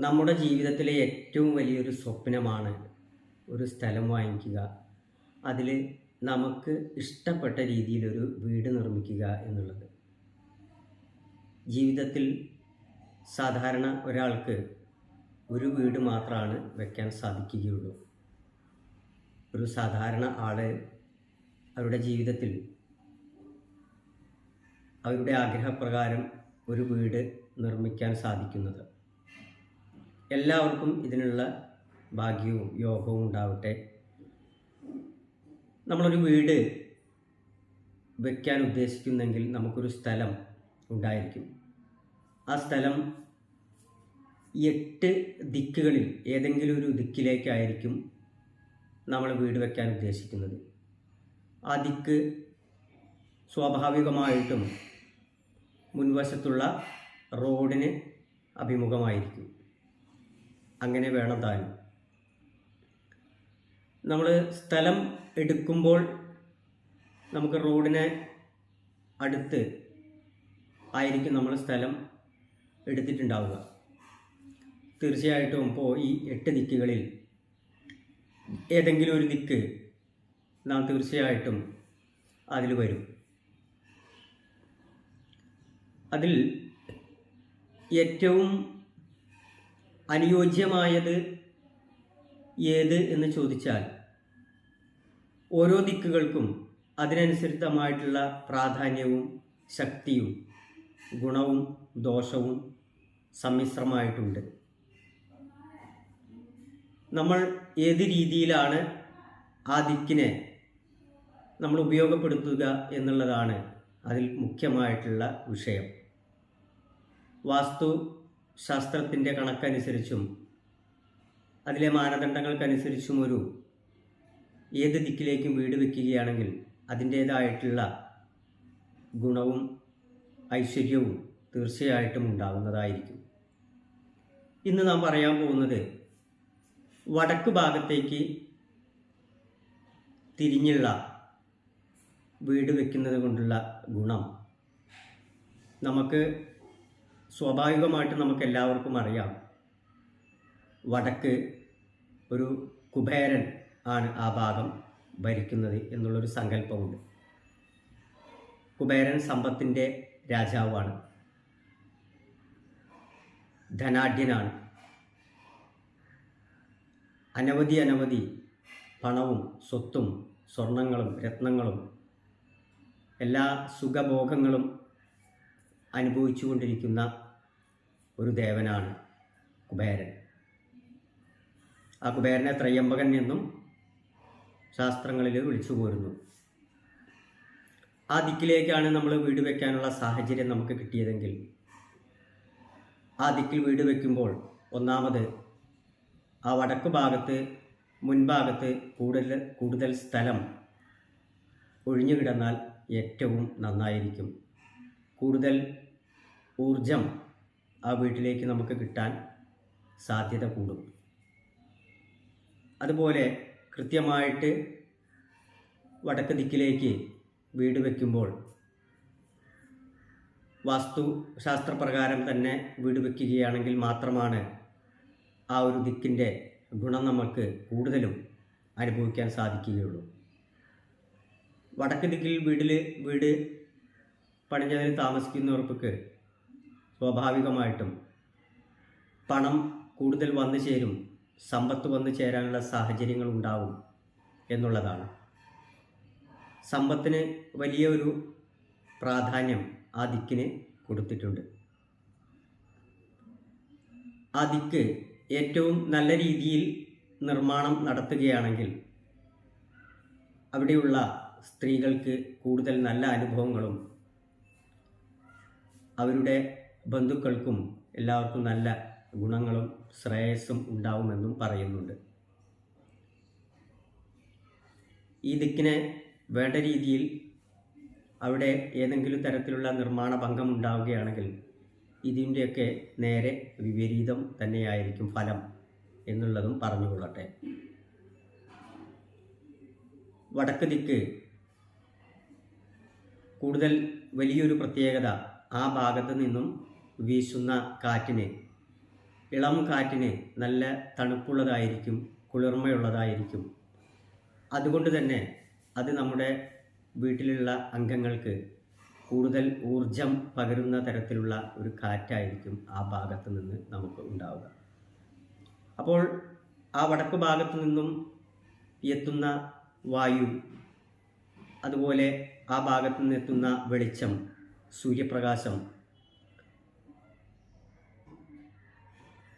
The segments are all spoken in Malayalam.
നമ്മുടെ ജീവിതത്തിലെ ഏറ്റവും വലിയൊരു സ്വപ്നമാണ് ഒരു സ്ഥലം വാങ്ങിക്കുക. അതിൽ നമുക്ക് ഇഷ്ടപ്പെട്ട രീതിയിലൊരു വീട് നിർമ്മിക്കുക എന്നുള്ളത്. ജീവിതത്തിൽ സാധാരണ ഒരാൾക്ക് ഒരു വീട് മാത്രമാണ് വെക്കാൻ സാധിക്കുകയുള്ളൂ. ഒരു സാധാരണ ആൾ അവരുടെ ജീവിതത്തിൽ അവരുടെ ആഗ്രഹപ്രകാരം ഒരു വീട് നിർമ്മിക്കാൻ സാധിക്കുന്നത്. എല്ലാവർക്കും ഇതിനുള്ള ഭാഗ്യവും യോഗവും ഉണ്ടാവട്ടെ. നമ്മളൊരു വീട് വയ്ക്കാൻ ഉദ്ദേശിക്കുന്നെങ്കിൽ നമുക്കൊരു സ്ഥലം ഉണ്ടായിരിക്കും. ആ സ്ഥലം 8 ദിക്കുകളിൽ ഏതെങ്കിലും ഒരു ദിക്കിലേക്കായിരിക്കും നമ്മൾ വീട് വയ്ക്കാൻ ഉദ്ദേശിക്കുന്നത്. ആ ദിക്ക് സ്വാഭാവികമായിട്ടും മുൻവശത്തുള്ള റോഡിന് അഭിമുഖമായിരിക്കും. അങ്ങനെ വേണം താനും. നമ്മൾ സ്ഥലം എടുക്കുമ്പോൾ നമുക്ക് റോഡിനെ അടുത്ത് ആയിരിക്കും നമ്മൾ സ്ഥലം എടുത്തിട്ടുണ്ടാവുക. തീർച്ചയായിട്ടും ഇപ്പോൾ ഈ 8 ദിക്കുകളിൽ ഏതെങ്കിലും ഒരു ദിക്ക് നാം തീർച്ചയായിട്ടും അതിൽ വരും. അതിൽ ഏറ്റവും അനുയോജ്യമായത് ഏത് എന്ന് ചോദിച്ചാൽ ഓരോ ദിക്കുകൾക്കും അതിനനുസരിതമായിട്ടുള്ള പ്രാധാന്യവും ശക്തിയും ഗുണവും ദോഷവും സമ്മിശ്രമായിട്ടുണ്ട്. നമ്മൾ ഏത് രീതിയിലാണ് ആ ദിക്കിനെ നമ്മൾ ഉപയോഗപ്പെടുത്തുക എന്നുള്ളതാണ് അതിൽ മുഖ്യമായിട്ടുള്ള വിഷയം. വാസ്തു ശാസ്ത്രത്തിൻ്റെ കണക്കനുസരിച്ചും അതിലെ മാനദണ്ഡങ്ങൾക്കനുസരിച്ചും ഏത് ദിക്കിലേക്കും വീട് വയ്ക്കുകയാണെങ്കിൽ അതിൻ്റേതായിട്ടുള്ള ഗുണവും ഐശ്വര്യവും തീർച്ചയായിട്ടും ഉണ്ടാകുന്നതായിരിക്കും. ഇന്ന് നാം പറയാൻ പോകുന്നത് വടക്ക് ഭാഗത്തേക്ക് തിരിഞ്ഞുള്ള വീട് വയ്ക്കുന്നത് കൊണ്ടുള്ള ഗുണം. നമുക്ക് സ്വാഭാവികമായിട്ട് നമുക്ക് എല്ലാവർക്കും അറിയാം, വടക്ക് ഒരു കുബേരൻ ആണ് ആ ഭാഗം ഭരിക്കുന്നത് എന്നുള്ളൊരു സങ്കല്പമുണ്ട്. കുബേരൻ സമ്പത്തിൻ്റെ രാജാവാണ്, ധനാഢ്യനാണ്. അനവധി പണവും സ്വത്തും സ്വർണങ്ങളും രത്നങ്ങളും എല്ലാ സുഖഭോഗങ്ങളും അനുഭവിച്ചു കൊണ്ടിരിക്കുന്ന ഒരു ദേവനാണ് കുബേരൻ. ആ കുബേരനെ ത്രയംബകൻ എന്നും ശാസ്ത്രങ്ങളിൽ വിളിച്ചു പോരുന്നു. ആ ദിക്കിലേക്കാണ് നമ്മൾ വീട് വയ്ക്കാനുള്ള സാഹചര്യം നമുക്ക് കിട്ടിയതെങ്കിൽ ആ ദിക്കിൽ വീട് വയ്ക്കുമ്പോൾ ഒന്നാമത് ആ വടക്ക് ഭാഗത്ത് മുൻഭാഗത്ത് കൂടുതൽ സ്ഥലം ഒഴിഞ്ഞു കിടന്നാൽ ഏറ്റവും നന്നായിരിക്കും. കൂടുതൽ ഊർജം ആ വീട്ടിലേക്ക് നമുക്ക് കിട്ടാൻ സാധ്യത കൂടും. അതുപോലെ കൃത്യമായിട്ട് വടക്ക് ദിക്കിലേക്ക് വീട് വയ്ക്കുമ്പോൾ വാസ്തു ശാസ്ത്രപ്രകാരം തന്നെ വീട് വയ്ക്കുകയാണെങ്കിൽ മാത്രമാണ് ആ ഒരു ദിക്കിൻ്റെ ഗുണം നമുക്ക് കൂടുതലും അനുഭവിക്കാൻ സാധിക്കുകയുള്ളൂ. വടക്ക് ദിക്കിൽ വീട് പണിഞ്ഞതിൽ താമസിക്കുന്നവർക്ക് സ്വാഭാവികമായിട്ടും പണം കൂടുതൽ വന്നു ചേരും, സമ്പത്ത് വന്നു ചേരാനുള്ള സാഹചര്യങ്ങൾ ഉണ്ടാവും എന്നുള്ളതാണ്. സമ്പത്തിന് വലിയൊരു പ്രാധാന്യം ആ ദിക്കിന് കൊടുത്തിട്ടുണ്ട്. ആ ദിക്ക് ഏറ്റവും നല്ല രീതിയിൽ നിർമ്മാണം നടത്തുകയാണെങ്കിൽ അവിടെയുള്ള സ്ത്രീകൾക്ക് കൂടുതൽ നല്ല അനുഭവങ്ങളും അവരുടെ ബന്ധുക്കൾക്കും എല്ലാവർക്കും നല്ല ഗുണങ്ങളും ശ്രേയസ്സും ഉണ്ടാവുമെന്നും പറയുന്നുണ്ട്. ഈ ദിക്കിനെ വേണ്ട രീതിയിൽ അവിടെ ഏതെങ്കിലും തരത്തിലുള്ള നിർമ്മാണ ഭംഗം ഉണ്ടാവുകയാണെങ്കിൽ ഇതിൻ്റെയൊക്കെ നേരെ വിപരീതം തന്നെയായിരിക്കും ഫലം എന്നുള്ളതും പറഞ്ഞുകൊള്ളട്ടെ. വടക്ക് ദിക്ക് കൂടുതൽ വലിയൊരു പ്രത്യേകത, ആ ഭാഗത്ത് നിന്നും വീശുന്ന കാറ്റിന് ഇളം കാറ്റിന് നല്ല തണുപ്പുള്ളതായിരിക്കും, കുളിർമയുള്ളതായിരിക്കും. അതുകൊണ്ട് തന്നെ അത് നമ്മുടെ വീട്ടിലുള്ള അംഗങ്ങൾക്ക് കൂടുതൽ ഊർജം പകരുന്ന തരത്തിലുള്ള ഒരു കാറ്റായിരിക്കും ആ ഭാഗത്ത് നിന്ന് നമുക്ക് ഉണ്ടാവുക. അപ്പോൾ ആ വടക്ക് ഭാഗത്തു നിന്നും എത്തുന്ന വായു, അതുപോലെ ആ ഭാഗത്തു നിന്ന് എത്തുന്ന വെളിച്ചം, സൂര്യപ്രകാശം,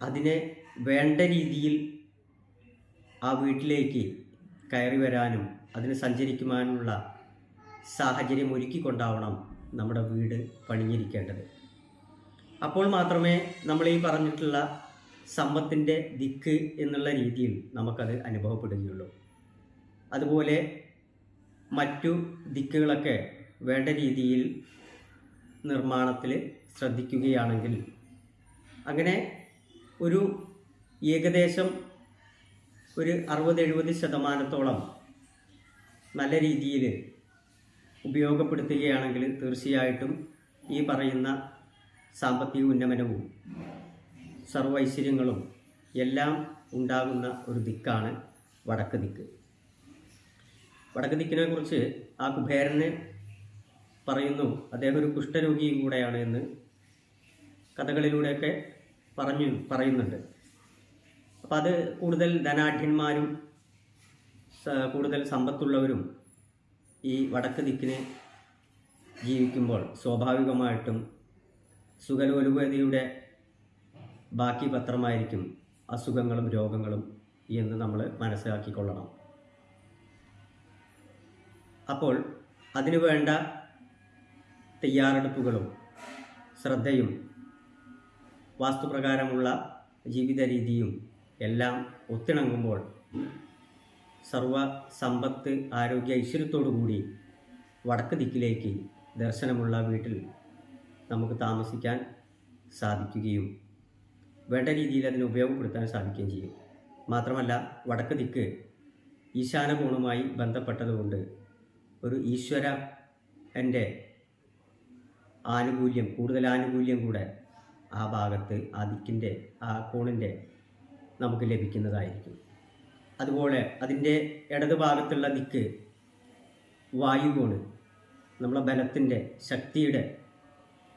അതിനെ വേണ്ട രീതിയിൽ ആ വീട്ടിലേക്ക് കയറി വരാനും അതിന് സഞ്ചരിക്കുവാനുള്ള സാഹചര്യം ഒരുക്കിക്കൊണ്ടാവണം നമ്മുടെ വീട് പണിഞ്ഞിരിക്കേണ്ടത്. അപ്പോൾ മാത്രമേ നമ്മൾ ഈ പറഞ്ഞിട്ടുള്ള സമ്പത്തിൻ്റെ ദിക്ക് എന്നുള്ള രീതിയിൽ നമുക്കത് അനുഭവപ്പെടുകയുള്ളൂ. അതുപോലെ മറ്റു ദിക്കുകളൊക്കെ വേണ്ട രീതിയിൽ നിർമ്മാണത്തിൽ ശ്രദ്ധിക്കുകയാണെങ്കിൽ അങ്ങനെ ഒരു ഏകദേശം ഒരു 60-70% നല്ല രീതിയിൽ ഉപയോഗപ്പെടുത്തുകയാണെങ്കിൽ തീർച്ചയായിട്ടും ഈ പറയുന്ന സാമ്പത്തിക ഉന്നമനവും സർവൈശ്വര്യങ്ങളും എല്ലാം ഉണ്ടാകുന്ന ഒരു ദിക്കാണ് വടക്ക് ദിക്ക്. വടക്ക് ദിക്കിനെ കുറിച്ച് ആ കുബേരന് പറയുന്നു, അദ്ദേഹം ഒരു കുഷ്ഠരോഗിയും കൂടെയാണ് എന്ന് കഥകളിലൂടെയൊക്കെ പറയുന്നുണ്ട്. അപ്പം അത് കൂടുതൽ ധനാഢ്യന്മാരും കൂടുതൽ സമ്പത്തുള്ളവരും ഈ വടക്ക് ദിക്കിന് ജീവിക്കുമ്പോൾ സ്വാഭാവികമായിട്ടും സുഖലോലുപതയുടെ ബാക്കി പത്രമായിരിക്കും അസുഖങ്ങളും രോഗങ്ങളും എന്ന് നമ്മൾ മനസ്സിലാക്കിക്കൊള്ളണം. അപ്പോൾ അതിനു വേണ്ട തയ്യാറെടുപ്പുകളും ശ്രദ്ധയും വാസ്തുപ്രകാരമുള്ള ജീവിത രീതിയും എല്ലാം ഒത്തിണങ്ങുമ്പോൾ സർവ സമ്പത്ത് ആരോഗ്യ ഐശ്വര്യത്തോടു കൂടി വടക്ക് ദിക്കിലേക്ക് ദർശനമുള്ള വീട്ടിൽ നമുക്ക് താമസിക്കാൻ സാധിക്കുകയും വേണ്ട രീതിയിൽ അതിനെ ഉപയോഗപ്പെടുത്താൻ സാധിക്കുകയും ചെയ്യും. മാത്രമല്ല വടക്ക് ദിക്ക് ഈശാനകോണുമായി ബന്ധപ്പെട്ടതുകൊണ്ട് ഒരു ഈശ്വര എൻ്റെ ആനുകൂല്യം, കൂടുതൽ ആനുകൂല്യം കൂടെ ആ ഭാഗത്ത് ആ ദിക്കിൻ്റെ ആ കോണിൻ്റെ നമുക്ക് ലഭിക്കുന്നതായിരിക്കും. അതുപോലെ അതിൻ്റെ ഇടത് ഭാഗത്തുള്ള ദിക്ക് വായുകോണ്, നമ്മളെ ബലത്തിൻ്റെ, ശക്തിയുടെ,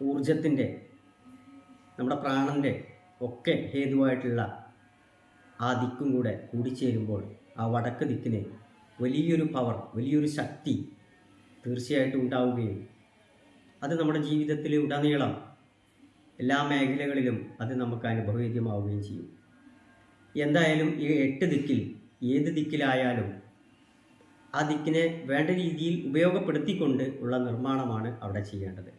ഊർജത്തിൻ്റെ, നമ്മുടെ പ്രാണൻ്റെ ഒക്കെ ഹേതുവായിട്ടുള്ള ആ ദിക്കും കൂടെ കൂടിച്ചേരുമ്പോൾ ആ വടക്ക് ദിക്കിന് വലിയൊരു പവർ, വലിയൊരു ശക്തി തീർച്ചയായിട്ടും ഉണ്ടാവുകയും അത് നമ്മുടെ ജീവിതത്തിൽ ഉടനീളം എല്ലാ മേഖലകളിലും അത് നമുക്ക് അനുഭവവേദ്യമാവുകയും ചെയ്യും. എന്തായാലും ഈ 8 ദിക്കിൽ ഏത് ദിക്കിലായാലും ആ ദിക്കിനെ വേണ്ട രീതിയിൽ ഉപയോഗപ്പെടുത്തിക്കൊണ്ട് ഉള്ള നിർമ്മാണമാണ് അവിടെ ചെയ്യേണ്ടത്.